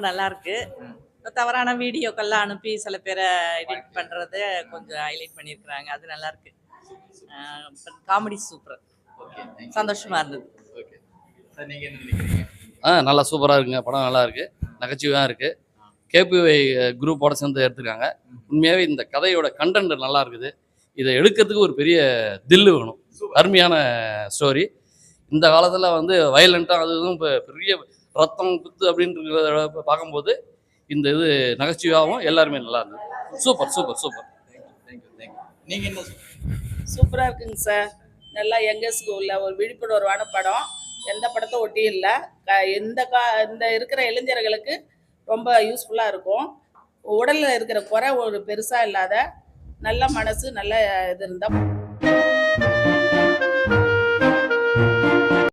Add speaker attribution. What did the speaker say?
Speaker 1: நல்லா இருக்கு. தவறான வீடியோக்கெல்லாம் அனுப்பி சில பேரை எடிட் பண்றது கொஞ்சம் ஹைலைட் பண்ணியிருக்கிறாங்க. அது நல்லா இருக்கு. Comedy super. சந்தோஷமா இருந்தது.
Speaker 2: ஓகே சார், நீங்க என்ன நினைக்கிறீங்க?
Speaker 3: நல்லா சூப்பராக இருக்குங்க. படம் நல்லா இருக்கு, நகைச்சுவையாக இருக்கு. கேபிஒய் குரூப்போட சேர்ந்து எடுத்துருக்காங்க. உண்மையாகவே இந்த கதையோட கண்டென்ட் நல்லா இருக்குது. இதை எடுக்கிறதுக்கு ஒரு பெரிய தில்லு வேணும். அருமையான ஸ்டோரி. இந்த காலத்தில் வந்து வயலண்ட்டாக அது இதுவும் இப்போ பெரிய ரத்தம் குத்து அப்படின்றத பார்க்கும்போது இந்த இது நகைச்சுவையாகவும் எல்லாருமே நல்லா இருந்தது. Super super super.
Speaker 2: தேங்க்யூ. நீங்க என்ன
Speaker 4: சூப்பராக இருக்குங்க சார். நல்லா யங்கர்ஸ்க்கு உள்ள ஒரு விழிப்புணர்வான படம். எந்த படத்தை ஒட்டியும் இல்லை. இந்த இருக்கிற இளைஞர்களுக்கு ரொம்ப யூஸ்ஃபுல்லாக இருக்கும். உடலில் இருக்கிற குறை ஒரு பெருசாக இல்லாத நல்ல மனசு நல்ல இது இருந்தால்